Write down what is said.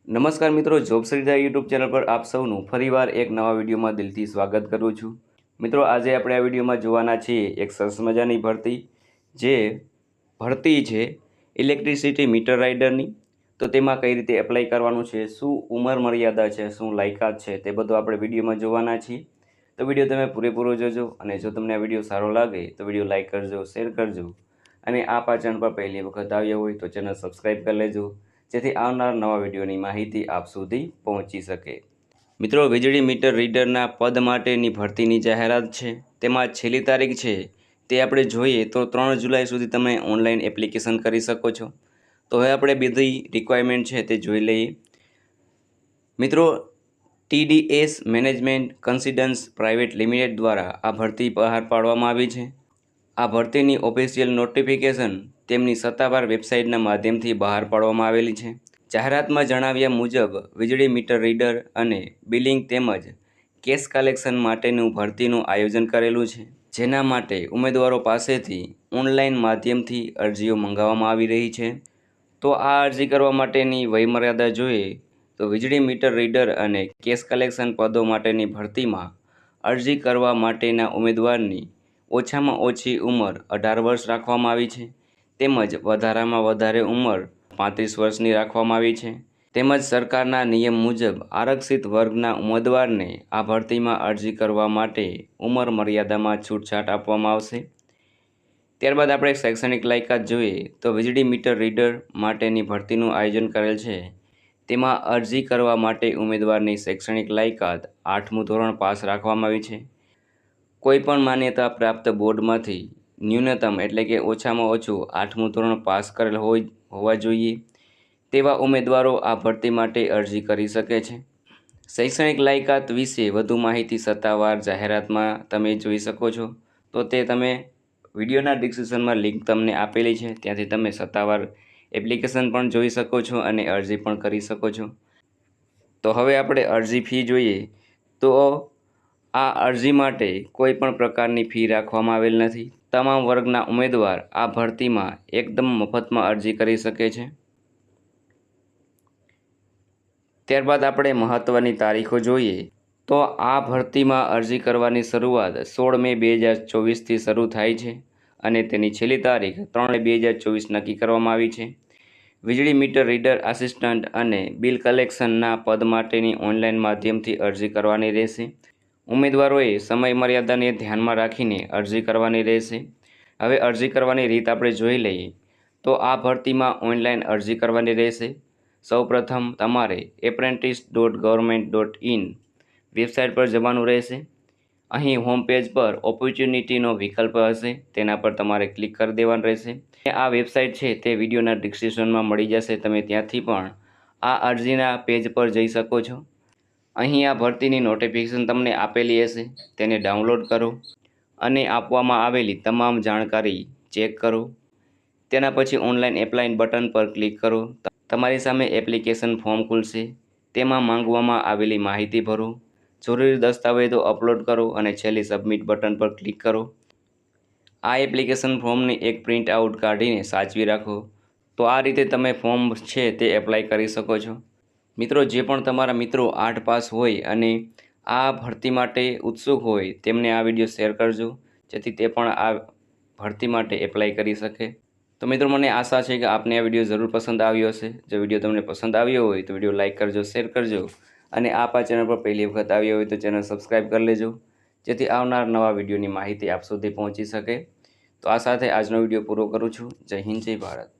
નમસ્કાર મિત્રો, job Sarita YouTube channel પર આપ સૌનું ફરીવાર એક નવા વિડીયોમાં દિલથી સ્વાગત કરું છું। મિત્રો, આજે આપણે આ વિડીયોમાં જોવાના છીએ એક સરસ મજાની ભરતી, જે ભરતી છે ઇલેક્ટ્રિસિટી મીટર રાઇડરની। તો તેમાં કઈ રીતે એપ્લાય કરવાનું છે, શું ઉંમર મર્યાદા છે, શું લાયકાત છે, તે બધું આપણે વિડીયોમાં જોવાના છીએ। તો વિડીયો તમે પૂરેપૂરો જોજો, અને જો તમને આ વિડીયો સારો લાગે તો વિડીયો લાઇક કરજો, શેર કરજો, અને આપ આ ચેનલ પર પહેલી વખત આવ્યા હોય તો ચેનલ સબસ્ક્રાઈબ કરી લેજો, જેથી આવનાર નવા વિડીયોની માહિતી આપ સુધી પહોંચી શકે। મિત્રો, વીજળી મીટર રીડરના પદ માટેની ભરતીની જાહેરાત છે, તેમાં છેલ્લી તારીખ છે તે આપણે જોઈએ તો 3 જુલાઈ સુધી તમે ઓનલાઈન એપ્લિકેશન કરી શકો છો। તો હવે આપણે બધી રિક્વાયરમેન્ટ છે તે જોઈ લઈએ। મિત્રો, TDS management consultants private limited દ્વારા આ ભરતી બહાર પાડવામાં આવી છે। આ ભરતીની ઓફિશિયલ નોટિફિકેશન તેમની સત્તાવાર વેબસાઇટના માધ્યમથી બહાર પાડવામાં આવેલી છે। જાહેરાતમાં જણાવ્યા મુજબ વીજળી મીટર રીડર અને બિલિંગ તેમજ કેશ કલેક્શન માટેનું ભરતીનું આયોજન કરેલું છે, જેના માટે ઉમેદવારો પાસેથી ઓનલાઈન માધ્યમથી અરજીઓ મંગાવવામાં આવી રહી છે। તો આ અરજી કરવા માટેની વયમર્યાદા જોઈએ તો વીજળી મીટર રીડર અને કેશ કલેક્શન પદો માટેની ભરતીમાં અરજી કરવા માટેના ઉમેદવારની ઓછામાં ઓછી ઉંમર 18 વર્ષ રાખવામાં આવી છે, તેમજ વધારામાં વધારે ઉંમર 35 વર્ષની રાખવામાં આવી છે। તેમજ સરકારના નિયમ મુજબ આરક્ષિત વર્ગના ઉમેદવારને આ ભરતીમાં અરજી કરવા માટે ઉંમર મર્યાદામાં છૂટછાટ આપવામાં આવશે। ત્યારબાદ આપણે શૈક્ષણિક લાયકાત જોઈએ તો વીજળી મીટર રીડર માટેની ભરતીનું આયોજન કરેલ છે, તેમાં અરજી કરવા માટે ઉમેદવારની શૈક્ષણિક લાયકાત 8મું ધોરણ પાસ રાખવામાં આવી છે। કોઈપણ માન્યતા પ્રાપ્ત બોર્ડમાંથી ન્યૂનતમ એટલે કે ઓછામાં ઓછું 8મું ધોરણ પાસ કરેલ હોવા જોઈએ તેવા ઉમેદવારો આ ભરતી માટે અરજી કરી શકે છે। શૈક્ષણિક લાયકાત વિશે વધુ માહિતી સત્તાવાર જાહેરાતમાં તમે જોઈ શકો છો, તો તે તમે વિડીયોના ડિસ્ક્રિપ્શનમાં લિંક તમને આપેલી છે, ત્યાંથી તમે સત્તાવાર એપ્લિકેશન પણ જોઈ શકો છો અને અરજી પણ કરી શકો છો। તો હવે આપણે અરજી ફી જોઈએ તો આ અરજી માટે કોઈ પણ પ્રકારની ફી રાખવામાં આવેલ નથી। તમામ વર્ગના ઉમેદવાર આ ભરતીમાં એકદમ મફતમાં અરજી કરી શકે છે। ત્યારબાદ આપણે મહત્ત્વની તારીખો જોઈએ તો આ ભરતીમાં અરજી કરવાની શરૂઆત 16 મે 2024થી શરૂ થાય છે, અને તેની છેલ્લી તારીખ 3 મે 2024 નક્કી કરવામાં આવી છે। વીજળી મીટર રીડર આસિસ્ટન્ટ અને બિલ કલેક્શનના પદ માટેની ઓનલાઈન માધ્યમથી અરજી કરવાની રહેશે। ઉમેદવારોએ સમય મર્યાદાને ધ્યાનમાં રાખીને અરજી કરવાની રહેશે। હવે અરજી કરવાની રીત આપણે જોઈ લઈએ તો આ ભરતીમાં ઓનલાઈન અરજી કરવાની રહેશે। સૌપ્રથમ તમારે apprentice.government.in વેબસાઇટ પર જવાનું રહેશે। અહીં હોમ પેજ પર ઓપોર્ચ્યુનિટીનો વિકલ્પ હશે, તેના પર તમારે ક્લિક કરી દેવાનું રહેશે। આ વેબસાઇટ છે તે વિડીયોના ડિસ્ક્રિપ્શનમાં મળી જશે, તમે ત્યાંથી પણ આ અરજીના પેજ પર જઈ શકો છો। અહીં આ ભરતીની નોટિફિકેશન તમને આપેલી હશે, તેને ડાઉનલોડ કરો અને આપવામાં આવેલી તમામ જાણકારી ચેક કરો। તેના પછી ઓનલાઈન એપ્લાય બટન પર ક્લિક કરો। તમારી સામે એપ્લિકેશન ફોર્મ ખુલશે, તેમાં માંગવામાં આવેલી માહિતી ભરો, જરૂરી દસ્તાવેજો અપલોડ કરો અને છેલ્લી સબમિટ બટન પર ક્લિક કરો। આ એપ્લિકેશન ફોર્મની એક પ્રિન્ટ આઉટ કાઢીને સાચવી રાખો। તો આ રીતે તમે ફોર્મ છે તે એપ્લાય કરી શકો છો। મિત્રો, જે પણ તમારા મિત્રો 8 પાસ હોય અને આ ભરતી માટે ઉત્સુક હોય તેમને આ વિડીયો શેર કરજો, જેથી તે પણ આ ભરતી માટે એપ્લાય કરી શકે। તો મિત્રો, મને આશા છે કે આપને આ વિડીયો જરૂર પસંદ આવ્યો હશે। જો વિડીયો તમને પસંદ આવ્યો હોય તો વિડીયો લાઇક કરજો, શેર કરજો, અને આપ આ ચેનલ પર પહેલી વખત આવ્યા હોય તો ચેનલ સબસ્ક્રાઈબ કરી લેજો, જેથી આવનાર નવા વિડીયોની માહિતી આપ સુધી પહોંચી શકે। તો આ સાથે આજનો વિડીયો પૂરો કરું છું। જય હિન્દ, જય ભારત।